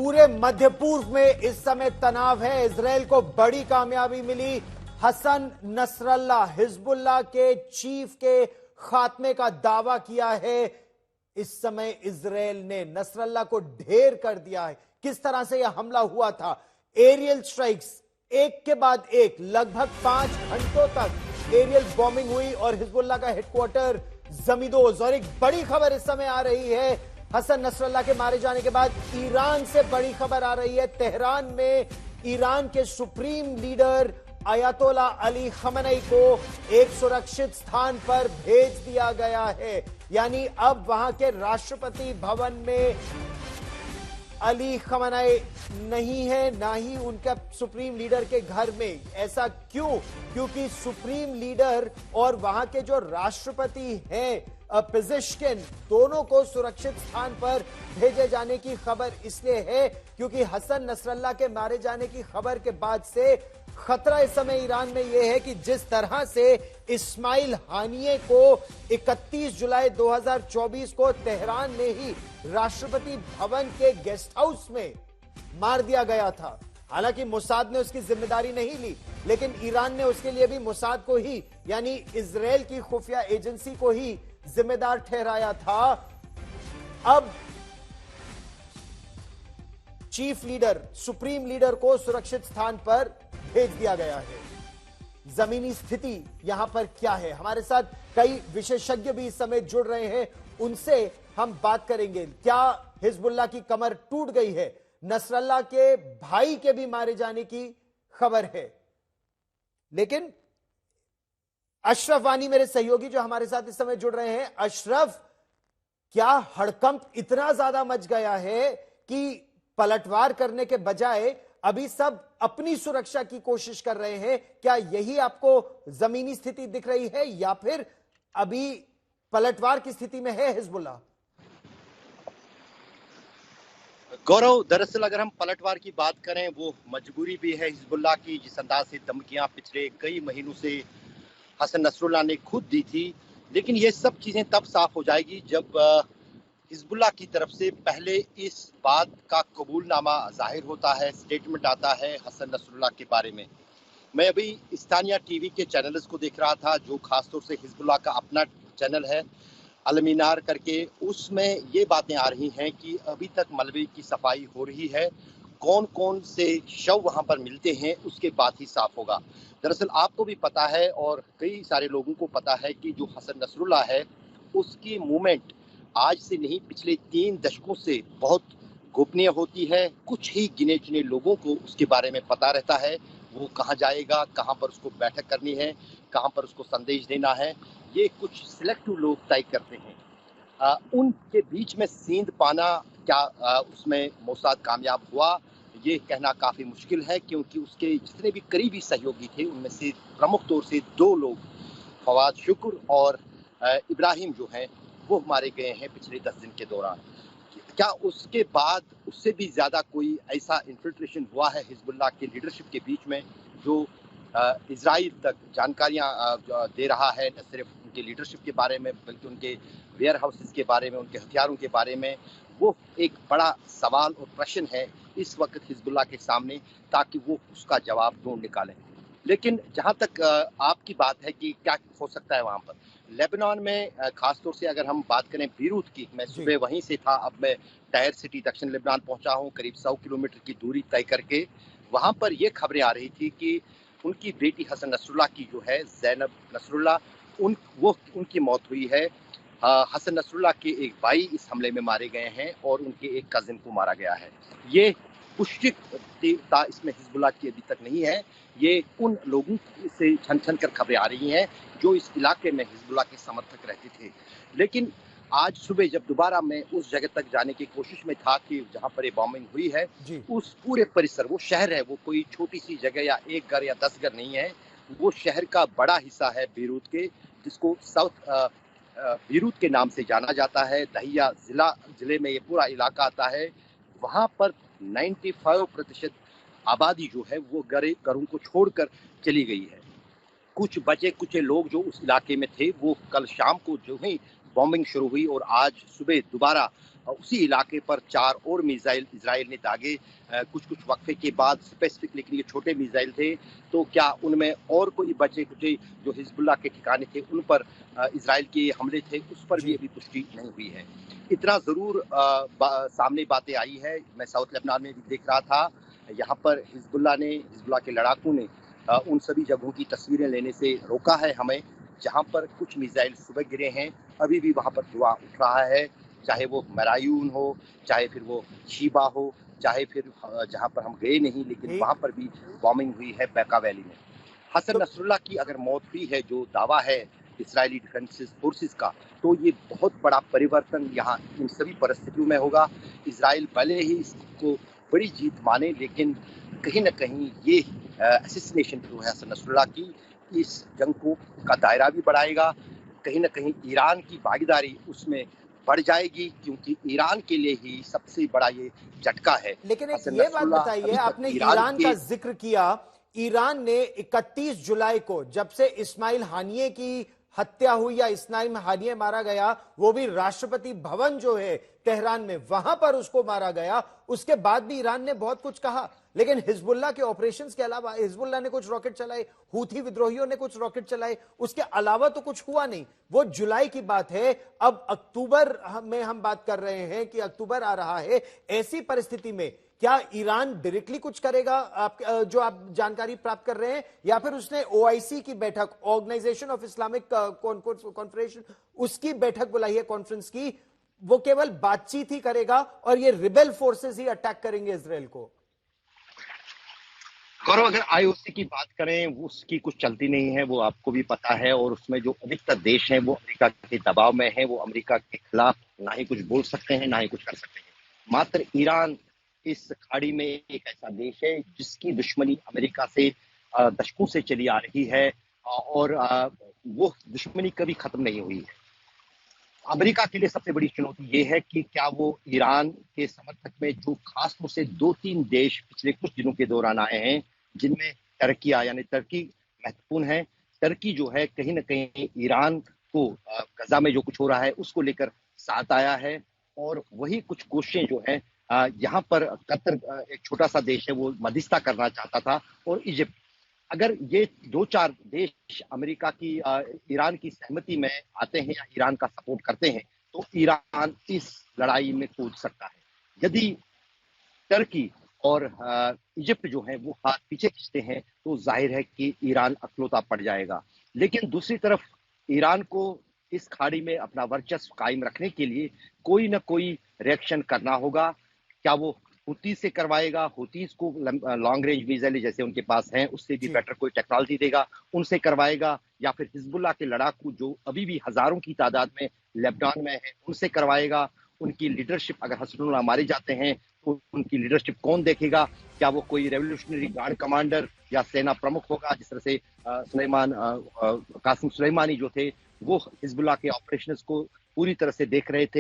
पूरे मध्य पूर्व में इस समय तनाव है। इजराइल को बड़ी कामयाबी मिली। हसन नसरल्ला हिजबुल्लाह के चीफ के खात्मे का दावा किया है। इस समय इजराइल ने नसरल्ला को ढेर कर दिया है। किस तरह से यह हमला हुआ था, एरियल स्ट्राइक्स एक के बाद एक, लगभग 5 घंटों तक एरियल बॉम्बिंग हुई और हिजबुल्लाह का हेडक्वार्टर जमीदोज। और एक बड़ी खबर इस समय आ रही है, हसन नसरल्ला के मारे जाने के बाद ईरान से बड़ी खबर आ रही है। तेहरान में ईरान के सुप्रीम लीडर अयातोला अली खमेनी को एक सुरक्षित स्थान पर भेज दिया गया है। यानी अब वहां के राष्ट्रपति भवन में अली खमेनी नहीं है, ना ही उनका सुप्रीम लीडर के घर में। ऐसा क्यों? क्योंकि सुप्रीम लीडर और वहां के जो राष्ट्रपति हैं पिज़ेश्किन, दोनों को सुरक्षित स्थान पर भेजे जाने की खबर इसलिए है क्योंकि हसन नसरल्ला के मारे जाने की खबर के बाद से खतरा इस समय ईरान में यह है कि जिस तरह से इस्माइल हानिये को 31 जुलाई 2024 को तेहरान में ही राष्ट्रपति भवन के गेस्ट हाउस में मार दिया गया था। हालांकि मोसाद ने उसकी जिम्मेदारी नहीं ली, लेकिन ईरान ने उसके लिए भी मोसाद को ही, यानी इजराइल की खुफिया एजेंसी को ही जिम्मेदार ठहराया था। अब चीफ लीडर, सुप्रीम लीडर को सुरक्षित स्थान पर भेज दिया गया है। जमीनी स्थिति यहां पर क्या है, हमारे साथ कई विशेषज्ञ भी इस समय जुड़ रहे हैं, उनसे हम बात करेंगे। क्या हिजबुल्लाह की कमर टूट गई है? नसरल्ला के भाई के भी मारे जाने की खबर है। लेकिन अशरफ वानी मेरे सहयोगी जो हमारे साथ इस समय जुड़ रहे हैं। अशरफ, क्या हड़कंप इतना ज्यादा मच गया है कि पलटवार करने के बजाय अभी सब अपनी सुरक्षा की कोशिश कर रहे हैं? क्या यही आपको जमीनी स्थिति दिख रही है या फिर अभी पलटवार की स्थिति में है हिजबुल्लाह? गौरव, दरअसल अगर हम पलटवार की बात करें, वो मजबूरी भी है हिजबुल्लाह की। जिस अंदाज से धमकियां पिछले कई महीनों से हसन नसरुल्लाह ने खुद दी थी, लेकिन ये सब चीजें तब साफ हो जाएगी जब हिजबुल्लाह की तरफ से पहले इस बात का कबूलनामा जाहिर होता है, स्टेटमेंट आता है हसन नसरुल्लाह के बारे में। मैं अभी स्थानीय टीवी के चैनल्स को देख रहा था, जो खासतौर से हिजबुल्लाह का अपना चैनल है अलमीनार करके। उसमें ये बातें आ रही हैं कि अभी तक मलबे की सफाई हो रही है, कौन कौन से शव वहां पर मिलते हैं उसके बाद ही साफ होगा। दरअसल आपको भी पता है और कई सारे लोगों को पता है कि जो हसन नसरुल्लाह है उसकी मूवमेंट आज से नहीं, पिछले 3 दशकों से बहुत गोपनीय होती है। कुछ ही गिने चुने लोगों को उसके बारे में पता रहता है, वो कहाँ जाएगा, कहाँ पर उसको बैठक करनी है, कहाँ पर उसको संदेश देना है, ये कुछ सिलेक्टिव लोग तय करते हैं। उनके बीच में सींध पाना क्या उसमें मोसाद कामयाब हुआ, ये कहना काफ़ी मुश्किल है, क्योंकि उसके जितने भी करीबी सहयोगी थे उनमें से प्रमुख तौर से 2 लोग, फवाद शुक्र और इब्राहिम जो हैं, वो मारे गए हैं पिछले 10 दिन के दौरान। क्या उसके बाद उससे भी ज़्यादा कोई ऐसा इन्फिल्ट्रेशन हुआ है हिजबुल्लाह के लीडरशिप के बीच में, जो इजराइल तक जानकारियां दे रहा है, न सिर्फ उनके लीडरशिप के बारे में बल्कि उनके वेयर हाउसेस के बारे में, उनके हथियारों के बारे में? वो एक बड़ा सवाल और प्रश्न है इस वक्त हिजबुल्लाह के सामने, ताकि वो उसका जवाब ढूंढ निकालें। लेकिन जहां तक आपकी बात है कि क्या हो सकता है वहां पर, लेबनान में खासतौर से अगर हम बात करें बीरूत की, मैं सुबह वहीं से था, अब मैं टायर सिटी दक्षिण लेबनान पहुंचा हूं, करीब 100 किलोमीटर की दूरी तय करके। वहां पर ये खबरें आ रही थी कि उनकी बेटी हसन नसरुल्लाह की जो है ज़ैनब नसरुल्लाह, उनकी मौत हुई है। हसन नसरुल्लाह के एक भाई इस हमले में मारे गए हैं और उनके एक कजिन को मारा गया है। ये पुष्टिता इसमें हिजबुल्लाह की अभी तक नहीं है। ये उन लोगों से छन छन कर खबरें आ रही हैं जो इस इलाके में हिजबुल्लाह के समर्थक रहते थे। लेकिन आज सुबह जब दोबारा मैं उस जगह तक जाने की कोशिश में था कि जहां पर ये बॉम्बिंग हुई है, उस पूरे परिसर, वो शहर है, वो कोई छोटी सी जगह या एक घर या 10 घर नहीं है, वो शहर का बड़ा हिस्सा है बीरूत के, जिसको साउथ बीरूत के नाम से जाना जाता है। दहिया जिले में ये पूरा इलाका आता है। वहां पर 95% आबादी जो है वो घरों को छोड़कर चली गई है। कुछ बचे कुचे लोग जो उस इलाके में थे, वो कल शाम को जो ही बॉम्बिंग शुरू हुई और आज सुबह दोबारा उसी इलाके पर 4 और मिसाइल इजराइल ने दागे कुछ कुछ वक्फे के बाद स्पेसिफिक, लेकिन ये छोटे मिसाइल थे। तो क्या उनमें और कोई बचे कुचे जो हिजबुल्लाह के ठिकाने थे उन पर इजराइल के हमले थे, उस पर भी जी। अभी पुष्टि नहीं हुई है। इतना जरूर सामने बातें आई है। मैं साउथ लेबनान में भी देख रहा था, यहाँ पर हिजबुल्लाह के लड़ाकू ने उन सभी जगहों की तस्वीरें लेने से रोका है हमें जहाँ पर कुछ मिसाइल सुबह गिरे हैं। अभी भी वहाँ पर धुआं उठ रहा है, चाहे वो मरायून हो, चाहे फिर वो शीबा हो, चाहे फिर जहाँ पर हम गए नहीं लेकिन ठीक। वहाँ पर भी बॉम्बिंग हुई है बैका वैली में। हसन तो नसरुल्लाह की अगर मौत हुई है, जो दावा है इसराइली डिफेंस फोर्सेस का, तो ये बहुत बड़ा परिवर्तन यहाँ इन सभी परिस्थितियों में होगा। इसराइल भले ही इसको बड़ी जीत माने, लेकिन कहीं न कहीं ये असैसिनेशन जो है हसन नसरुल्लाह की, इस जंग को का दायरा भी बढ़ाएगा। कहीं न कहीं ईरान की भागीदारी उसमें बढ़ जाएगी, क्योंकि ईरान के लिए ही सबसे बड़ा ये झटका है। लेकिन एक हसन ये बात नसरुल्लाह बताइए, अभी तक आपने ईरान ईरान का के जिक्र किया। ईरान ने 31 जुलाई को, जब से इस्माइल हानिये की हत्या हुई या इस्माइल हानिये मारा गया, वो भी राष्ट्रपति भवन जो है तेहरान में, वहां पर उसको मारा गया। उसके बाद भी ईरान ने बहुत कुछ कहा, लेकिन हिजबुल्लाह के ऑपरेशंस के अलावा, हिजबुल्लाह ने कुछ रॉकेट चलाए, हूथी विद्रोहियों ने कुछ रॉकेट चलाए, उसके अलावा तो कुछ हुआ नहीं। वो जुलाई की बात है। अब अक्टूबर में हम बात कर रहे हैं कि अक्टूबर आ रहा है। ऐसी परिस्थिति में क्या ईरान डायरेक्टली कुछ करेगा, जो आप जानकारी प्राप्त कर रहे हैं, या फिर उसने ओआईसी की बैठक, ऑर्गेनाइजेशन ऑफ इस्लामिक कॉन्फ्रेंशन, उसकी बैठक बुलाई है, कॉन्फ्रेंस की, वो केवल बातचीत ही करेगा और ये रिबेल फोर्सेस ही अटैक करेंगे इसराइल को? गौरव, अगर आईओसी की बात करें, वो उसकी कुछ चलती नहीं है, वो आपको भी पता है। और उसमें जो अधिकतर देश हैं वो अमेरिका के दबाव में है, वो अमेरिका के खिलाफ ना ही कुछ बोल सकते हैं ना ही कुछ कर सकते हैं। मात्र ईरान इस खाड़ी में एक ऐसा देश है जिसकी दुश्मनी अमेरिका से दशकों से चली आ रही है, और वो दुश्मनी कभी खत्म नहीं हुई है। अमेरिका के लिए सबसे बड़ी चुनौती ये है कि क्या वो ईरान के समर्थक में जो खास तौर से 2-3 देश पिछले कुछ दिनों के दौरान आए हैं, जिनमें टर्की महत्वपूर्ण है। टर्की जो है कहीं न कहीं ईरान को गजा में जो कुछ हो रहा है उसको लेकर साथ आया है, और वही कुछ कोशिशें जो हैं यहाँ पर कतर, एक छोटा-सा देश है, वो मध्यस्थता करना चाहता था, और इजिप्ट। अगर ये 2-4 देश अमेरिका की ईरान की सहमति में आते हैं या ईरान का सपोर्ट करते हैं, तो ईरान इस लड़ाई में कूद सकता है। यदि टर्की और इजिप्ट जो है वो हाथ पीछे खींचते हैं, तो जाहिर है कि ईरान अकलौता पड़ जाएगा। लेकिन दूसरी तरफ ईरान को इस खाड़ी में अपना वर्चस्व कायम रखने के लिए कोई ना कोई रिएक्शन करना होगा। क्या वो हुती से करवाएगा, हुतीस को लॉन्ग रेंज मिसाइल जैसे उनके पास हैं, उससे भी जी। बेटर कोई टेक्नोलॉजी देगा, उनसे करवाएगा, या फिर हिजबुल्लाह के लड़ाकू जो अभी भी हजारों की तादाद में लेबनान में है, उनसे करवाएगा। उनकी लीडरशिप, अगर हसनुल्लाह मारे जाते हैं तो उनकी लीडरशिप कौन देखेगा? क्या वो कोई रेवोल्यूशनरी गार्ड कमांडर या सेना प्रमुख होगा, जिस तरह से कासिम सुलेमानी जो थे, वो हिजबुल्लाह के ऑपरेशंस को पूरी तरह से देख रहे थे।